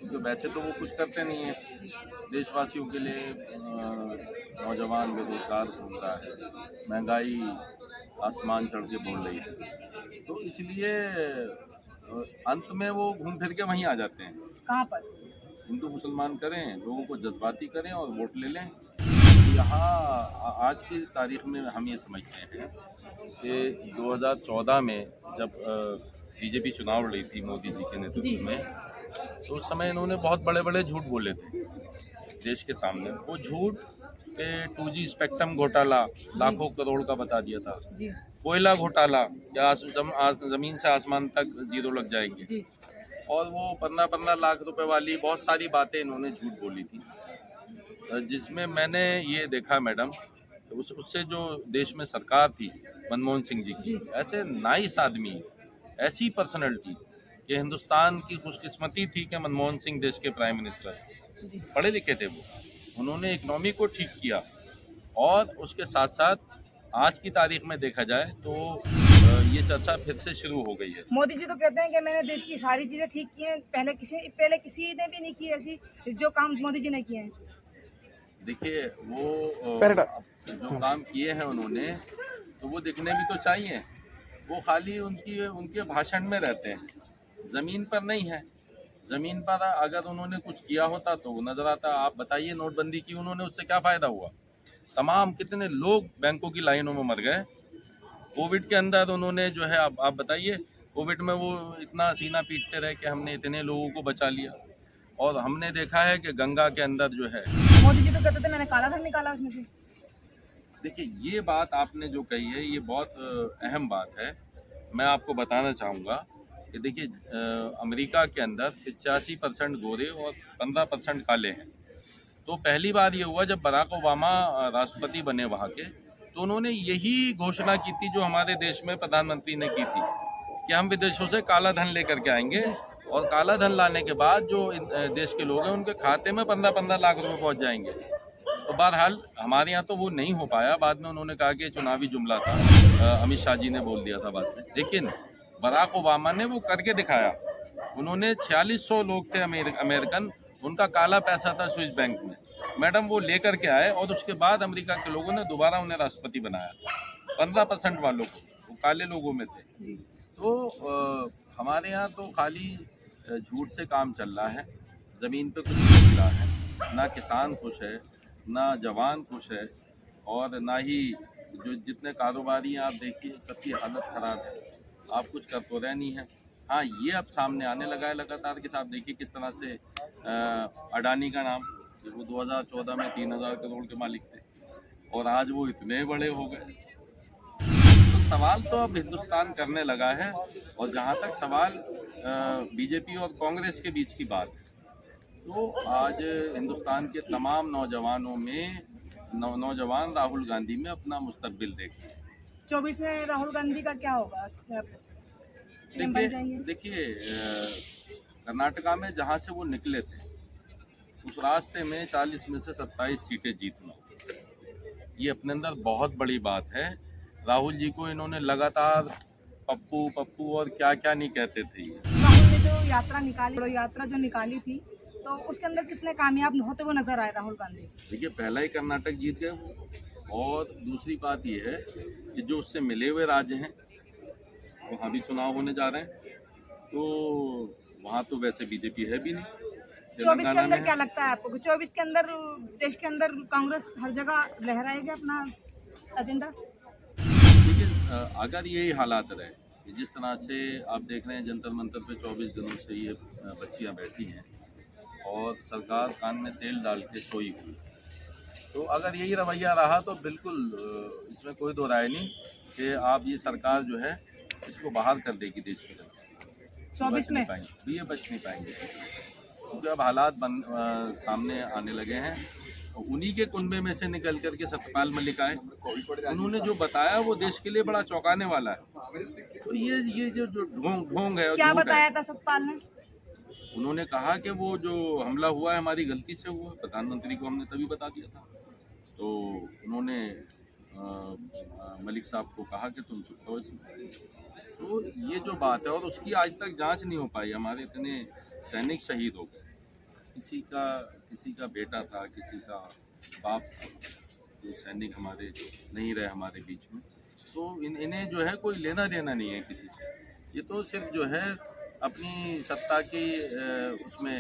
क्योंकि वैसे तो वो कुछ करते नहीं हैं देशवासियों के लिए। नौजवान बेरोजगार घूम रहा है, महंगाई आसमान चढ़ के बोल रही है, तो इसलिए अंत में वो घूम फिर के वहीं आ जाते हैं। कहाँ पर? हिंदू मुसलमान करें, लोगों को जज्बाती करें और वोट ले लें। यहाँ आज की तारीख में हम ये समझते हैं कि 2014 में जब बीजेपी चुनाव लड़ी थी मोदी जी के नेतृत्व में, तो उस समय इन्होंने बहुत बड़े बड़े झूठ बोले थे देश के सामने। वो झूठ के 2G स्पेक्ट्रम घोटाला लाखों करोड़ का बता दिया था, कोयला घोटाला या जमीन से आसमान तक जीरो लग जाएंगे, और वो 15-15 लाख रुपए वाली बहुत सारी बातें इन्होंने झूठ बोली थी, जिसमें मैंने ये देखा मैडम, उससे जो देश में सरकार थी मनमोहन सिंह जी की, ऐसे नाइस आदमी, ऐसी पर्सनैलिटी कि हिंदुस्तान की खुशकिस्मती थी कि मनमोहन सिंह देश के प्राइम मिनिस्टर, पढ़े लिखे थे वो, उन्होंने इकोनॉमी को ठीक किया। और उसके साथ साथ आज की तारीख में देखा जाए तो ये चर्चा फिर से शुरू हो गई है। मोदी जी तो कहते हैं कि मैंने देश की सारी चीजें ठीक की हैं, पहले किसी ने भी नहीं की ऐसी जो काम मोदी जी ने किए हैं। देखिए वो जो काम किए हैं उन्होंने, तो वो दिखने भी तो चाहिए। वो खाली उनके भाषण में रहते हैं, ज़मीन पर नहीं है। ज़मीन पर अगर उन्होंने कुछ किया होता तो वो नज़र आता। आप बताइए, नोटबंदी की उन्होंने, उससे क्या फ़ायदा हुआ? तमाम कितने लोग बैंकों की लाइनों में मर गए। कोविड के अंदर उन्होंने जो है, आप बताइए, कोविड में वो इतना सीना पीटते रहे कि हमने इतने लोगों को बचा लिया। और हमने देखा है कि गंगा के अंदर जो है, मोदी जी तो कहते थे मैंने काला धन निकाला उसमें से। देखिए, ये बात आपने जो कही है ये बहुत अहम बात है। मैं आपको बताना चाहूँगा कि देखिए, अमेरिका के अंदर 85% गोरे और 15% काले हैं। तो पहली बार ये हुआ जब बराक ओबामा राष्ट्रपति बने वहाँ के, तो उन्होंने यही घोषणा की थी जो हमारे देश में प्रधानमंत्री ने की थी कि हम विदेशों से काला धन लेकर के आएंगे, और काला धन लाने के बाद जो देश के लोग हैं उनके खाते में 15-15 लाख रुपए पहुँच जाएंगे। तो बहरहाल हमारे यहाँ तो वो नहीं हो पाया। बाद में उन्होंने कहा कि चुनावी जुमला था, अमित शाह जी ने बोल दिया था बाद में, लेकिन बराक ओबामा ने वो करके दिखाया। उन्होंने 4600 लोग थे अमेरिकन, उनका काला पैसा था स्विस बैंक में, मैडम वो लेकर के आए, और उसके बाद अमेरिका के लोगों ने दोबारा उन्हें राष्ट्रपति बनाया। 15% वालों को, वो काले लोगों में थे। तो हमारे यहाँ तो खाली झूठ से काम चल रहा है, ज़मीन पे कुछ नहीं मिल रहा है, ना किसान खुश है, ना जवान खुश है, और ना ही जो जितने कारोबारी हैं आप देखिए सबकी हालत ख़राब है। आप कुछ कर तो रहे नहीं हैं। हाँ, ये अब सामने आने लगा है लगातार कि साहब देखिए किस तरह से अडानी का नाम, वो 2014 में 3000 करोड़ के मालिक थे, और आज वो इतने बड़े हो गए। तो सवाल तो अब हिंदुस्तान करने लगा है। और जहाँ तक सवाल बीजेपी और कांग्रेस के बीच की बात है, तो आज हिंदुस्तान के तमाम नौजवानों में नौजवान राहुल गांधी में अपना मुस्तकबिल देखते हैं। 24 में राहुल गांधी का क्या होगा? देखिए, कर्नाटका में जहाँ से वो निकले थे उस रास्ते में 40 में से 27 सीटें जीतना, ये अपने अंदर बहुत बड़ी बात है। राहुल जी को इन्होंने लगातार पप्पू पप्पू और क्या क्या नहीं कहते थे। राहुल ने जो यात्रा जो निकाली थी, तो उसके अंदर कितने कामयाब होते हुए नजर आए राहुल गांधी? देखिए, पहला ही कर्नाटक जीत गए वो, और दूसरी बात ये है कि जो उससे मिले हुए राज्य हैं वहाँ भी चुनाव होने जा रहे हैं, तो वहाँ तो वैसे बीजेपी है भी नहीं। 24 के अंदर क्या लगता है आपको? 24 के अंदर देश के अंदर कांग्रेस हर जगह लहराएगी अपना एजेंडा? देखिए, अगर यही हालात रहे, जिस तरह से आप देख रहे हैं जंतर मंतर पे 24 दिनों से ये बच्चियाँ बैठी हैं और सरकार कान में तेल डाल के सोई हुई, तो अगर यही रवैया रहा तो बिल्कुल इसमें कोई दो राय नहीं कि आप ये सरकार जो है इसको बाहर कर देगी देश के जनता। 24 में ये बच नहीं पाएंगे, क्योंकि अब हालात सामने आने लगे हैं। उन्हीं के कुनबे में से निकल करके सत्यपाल मलिक आए, उन्होंने जो बताया वो देश के लिए बड़ा चौंकाने वाला है। तो ये जो ढोंग है, क्या बताया था सत्यपाल ने? उन्होंने कहा कि वो जो हमला हुआ है हमारी गलती से हुआ, प्रधानमंत्री को हमने तभी बता दिया था। तो उन्होंने मलिक साहब को कहा कि तुम चुप रहो इसमें। तो ये जो बात है, और उसकी आज तक जांच नहीं हो पाई, हमारे इतने सैनिक शहीद हो गए, किसी का बेटा था, किसी का बाप था, जो सैनिक हमारे नहीं रहे हमारे बीच में, तो इन्हें जो है कोई लेना देना नहीं है किसी से। ये तो सिर्फ जो है अपनी सत्ता की उसमें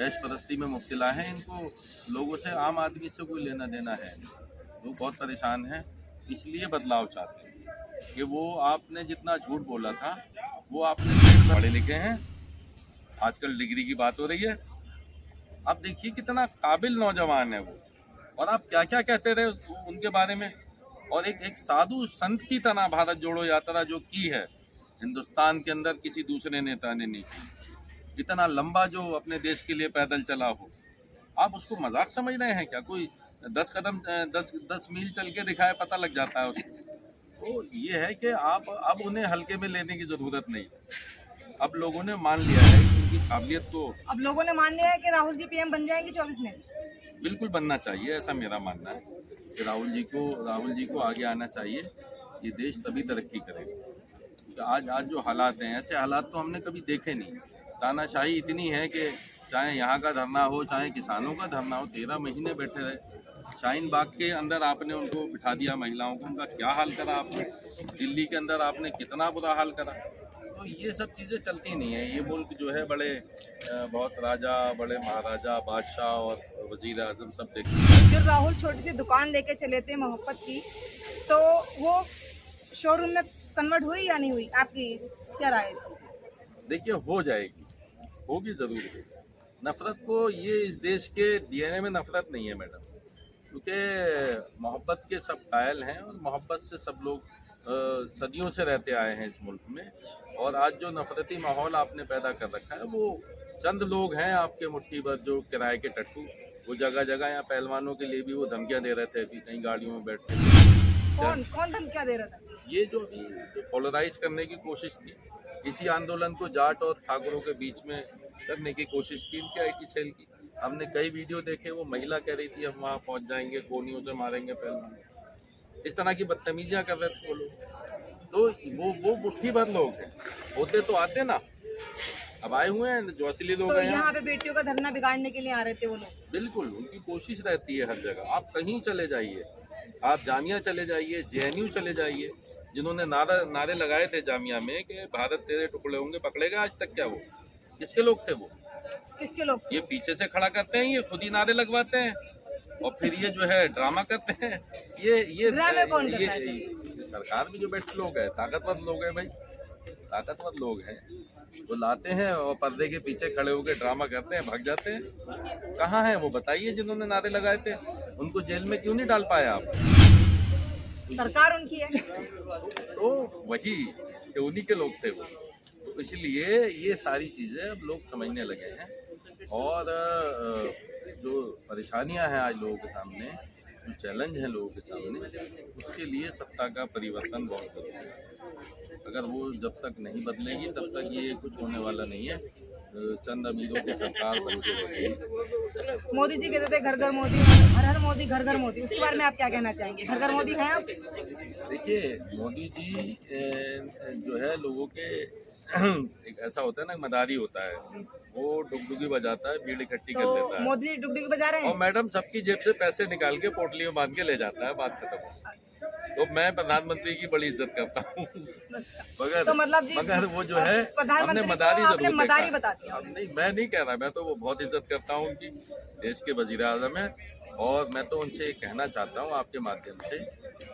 ऐश परस्ती में मुब्तला है। इनको लोगों से, आम आदमी से कोई लेना देना है नहीं। वो बहुत परेशान हैं, इसलिए बदलाव चाहते हैं कि वो आपने जितना झूठ बोला था वो आपने पढ़े लिखे हैं, आजकल डिग्री की बात हो रही है। आप देखिए कितना काबिल नौजवान है वो, और आप क्या क्या कहते रहे उनके बारे में। और एक साधु संत की तरह भारत जोड़ो यात्रा जो की है हिंदुस्तान के अंदर, किसी दूसरे नेता ने नहीं की। इतना लंबा जो अपने देश के लिए पैदल चला हो, आप उसको मजाक समझ रहे हैं क्या? कोई 10 मील चल के दिखाए पता लग जाता है उसको। तो ये है कि आप अब उन्हें हल्के में लेने की ज़रूरत नहीं। अब लोगों ने मान लिया है कि उनकी काबिलियत तो, अब लोगों ने मान लिया है कि राहुल जी पीएम बन जाएंगे 24 में। बिल्कुल बनना चाहिए, ऐसा मेरा मानना है कि राहुल जी को आगे आना चाहिए। ये देश तभी तरक्की करेगा। तो आज जो हालात हैं, ऐसे हालात तो हमने कभी देखे नहीं। तानाशाही इतनी है कि चाहे यहाँ का धरना हो, चाहे किसानों का धरना हो, 13 महीने बैठे रहे। शाहीन बाग के अंदर आपने उनको बिठा दिया, महिलाओं को, उनका क्या हाल करा आपने। दिल्ली के अंदर आपने कितना बुरा हाल करा। तो ये सब चीज़ें चलती नहीं है। ये मुल्क जो है बड़े बहुत राजा, बड़े महाराजा, बादशाह और वजीर आजम सब देखते हैं। जो राहुल छोटी सी दुकान लेके चले थे मोहब्बत की, तो वो शोरूम में कन्वर्ट हुई या नहीं हुई? आपकी क्या राय है? देखिए, हो जाएगी, होगी ज़रूर। नफ़रत को, ये इस देश के डीएनए में नफ़रत नहीं है मैडम, क्योंकि मोहब्बत के सब कायल हैं और मोहब्बत से सब लोग सदियों से रहते आए हैं इस मुल्क में। और आज जो नफ़रती माहौल आपने पैदा कर रखा है, वो चंद लोग हैं आपके मुट्ठी भर जो किराए के टट्टू। वो जगह जगह यहाँ पहलवानों के लिए भी वो धमकियाँ दे रहे थे, अभी कहीं गाड़ियों में बैठ के। कौन धमकियाँ दे रहा था? ये जो पोलराइज करने की कोशिश थी, इसी आंदोलन को जाट और ठाकुरों के बीच में करने की कोशिश की इनके IT सेल की। हमने कई वीडियो देखे, वो महिला कह रही थी हम वहाँ पहुँच जाएंगे, गोलियों से मारेंगे पहलवान। इस तरह की बदतमीजियाँ कर रहे थे वो लोग। तो वो मुट्ठी भर लोग हैं, होते तो आते ना। अब आए हुए हैं जो असली लोग तो हैं यहाँ पे बेटियों का धरना बिगाड़ने के लिए आ रहे थे वो लोग। बिल्कुल, उनकी कोशिश रहती है हर जगह। आप कहीं चले जाइए, आप जामिया चले जाइए, JNU चले जाइए, जिन्होंने नारे लगाए थे जामिया में कि भारत तेरे टुकड़े होंगे, पकड़ेगा, आज तक क्या वो? किसके लोग थे वो? किसके लोग? ये पीछे से खड़ा करते हैं, ये खुद ही नारे लगवाते हैं और फिर ये जो है ड्रामा करते हैं। ये सरकार में जो बैठे लोग हैं, ताकतवर लोग हैं भाई, ताकतवर लोग हैं। वो लाते हैं और पर्दे के पीछे खड़े होकर ड्रामा करते हैं, भाग जाते हैं। कहाँ हैं वो बताइए जिन्होंने नारे लगाए थे? उनको जेल में क्यों नहीं डाल पाए आप? सरकार उनकी है। तो वही कि उन्हीं के लोग थे वो। तो इसलिए ये सारी चीज़ें अब लोग समझने लगे हैं। और जो परेशानियां हैं आज लोगों के सामने, जो चैलेंज हैं लोगों के सामने, उसके लिए सत्ता का परिवर्तन बहुत ज़रूरी है। अगर वो जब तक नहीं बदलेगी तब तक ये कुछ होने वाला नहीं है। चंद अमीरों की सरकार बन के रहेगी। मोदी जी कहते थे घर घर मोदी, हर हर मोदी, घर घर मोदी, उसके बारे में आप क्या कहना चाहेंगे? घर घर मोदी हैं आप? देखिए, मोदी जी जो है लोगों के एक ऐसा होता है ना, मदारी होता है, वो डुगडुगी बजाता है, भीड़ इकट्ठी कर लेता है। मोदी जी डुगडुगी बजा रहे हैं और मैडम सबकी जेब से पैसे निकाल के पोटली में बांध के ले जाता है, बात खत्म। तो मैं प्रधानमंत्री की बड़ी इज्जत करता हूँ, मगर वो जो है हमने मदारी जरूर देखा। नहीं, मैं नहीं कह रहा, मैं तो वो बहुत इज्जत करता हूँ उनकी, देश के वजीर आज़म है। और मैं तो उनसे कहना चाहता हूँ आपके माध्यम से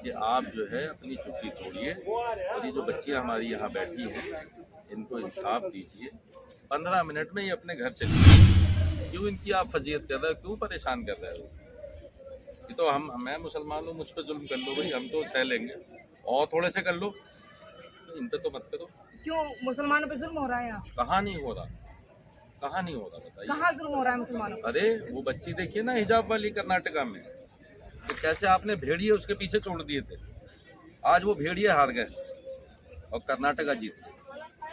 कि आप जो है अपनी चुप्पी तोड़िए और ये जो बच्चियाँ हमारी यहाँ बैठी हैं इनको इंसाफ दीजिए। 15 मिनट में ये अपने घर चली जाए। क्यों इनकी आप फजीयत कर रहे हो? क्यों परेशान कर रहे हो? ये तो मैं मुसलमान हूँ, मुझ पर जुल्म कर लो भाई, हम तो सह लेंगे, और थोड़े से कर लो, इन पे तो मत करो। क्यों मुसलमानों पे जुल्म हो रहा है यहाँ? कहाँ नहीं हो रहा, कहाँ नहीं हो रहा बताइए? कहाँ जुल्म हो रहा है मुसलमानों? अरे वो बच्ची देखिए ना हिजाब वाली कर्नाटका में, तो कैसे आपने भेड़िए उसके पीछे छोड़ दिए थे, आज वो भेड़िए हार गए और कर्नाटका जीत गए।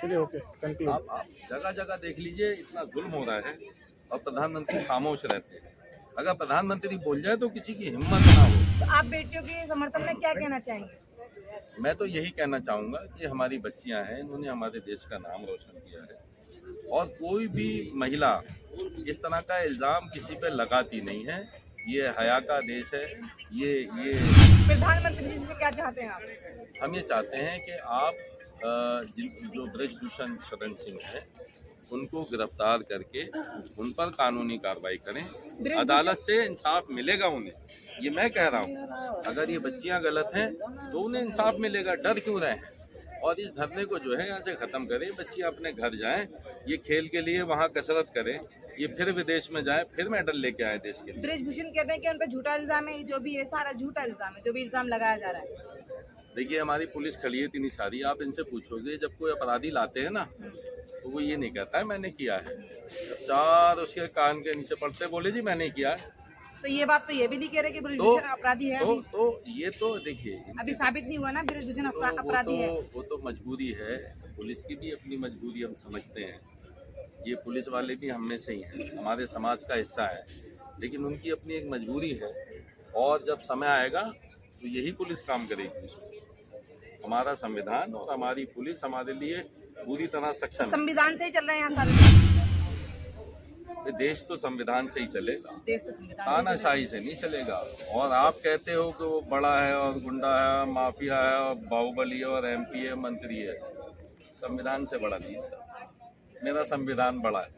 आप जगह जगह देख लीजिए, इतना जुल्म हो रहा है और प्रधानमंत्री खामोश रहते हैं। अगर प्रधानमंत्री बोल जाए तो किसी की हिम्मत ना हो। तो आप बेटियों के समर्थन में क्या कहना चाहेंगे? मैं तो यही कहना चाहूँगा कि हमारी बच्चियाँ हैं, इन्होंने हमारे देश का नाम रोशन किया है और कोई भी महिला इस तरह का इल्ज़ाम किसी पे लगाती नहीं है। ये हया का देश है। ये प्रधानमंत्री जी से क्या चाहते हैं आप? हम ये चाहते हैं कि आप जो ब्रजभूषण शरण सिंह हैं उनको गिरफ्तार करके उन पर कानूनी कार्रवाई करें। अदालत से इंसाफ मिलेगा उन्हें, ये मैं कह रहा हूँ। अगर ये बच्चियाँ गलत हैं तो उन्हें इंसाफ मिलेगा, डर क्यों रहे हैं। और इस धरने को जो है यहाँ से ख़त्म करें, बच्चियाँ अपने घर जाएं, ये खेल के लिए वहाँ कसरत करें, ये फिर विदेश में जाएं, फिर मेडल लेके आए देश के लिए। ब्रजभूषण कहते हैं कि उन पर झूठा इल्जाम है, जो भी ये सारा झूठा इल्जाम है, जो भी इल्जाम लगाया जा रहा है। देखिए हमारी पुलिस खड़ी है इतनी सारी, आप इनसे पूछोगे जब कोई अपराधी लाते हैं ना तो वो ये नहीं कहता है मैंने किया है, चार उसके कान के नीचे पड़ते बोले जी मैंने किया है। तो ये बात तो ये भी नहीं कह रहे कि ब्रजभूषण अपराधी है। तो ये तो देखिए अभी साबित नहीं हुआ ना ब्रजभूषण अपराधी है। वो तो मजबूरी है, पुलिस की भी अपनी मजबूरी हम समझते हैं। ये पुलिस वाले भी हम में से ही हैं, हमारे समाज का हिस्सा है, लेकिन उनकी अपनी एक मजबूरी है। और जब समय आएगा तो यही पुलिस काम करेगी। हमारा संविधान और हमारी पुलिस हमारे लिए पूरी तरह सक्षम है। संविधान से ही चल रहे हैं यहाँ सारे देश तो संविधान से ही चलेगा, देश तो संविधान तानाशाही से नहीं चलेगा। और आप कहते हो कि वो बड़ा है और गुंडा है, माफिया है और बाहुबली है और MP है, मंत्री है, संविधान से बड़ा नहीं होता। मेरा संविधान बड़ा है,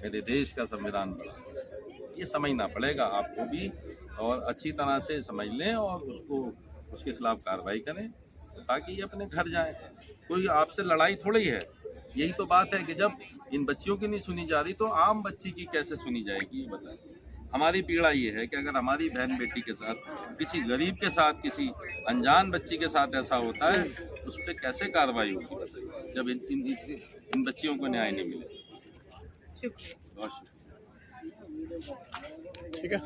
मेरे देश का संविधान बड़ा है। ये समझना पड़ेगा आपको भी, और अच्छी तरह से समझ लें और उसके खिलाफ कार्रवाई करें ताकि ये अपने घर जाएं। कोई आपसे लड़ाई थोड़ी है। यही तो बात है कि जब इन बच्चियों की नहीं सुनी जा रही तो आम बच्ची की कैसे सुनी जाएगी, ये बताएं। हमारी पीड़ा ये है कि अगर हमारी बहन बेटी के साथ, किसी गरीब के साथ, किसी अनजान बच्ची के साथ ऐसा होता है उस पर कैसे कार्रवाई होगी, बताइए, जब इन बच्चियों को न्याय नहीं मिले। शुक्रिया। बहुत शुक्रिया। ठीक है।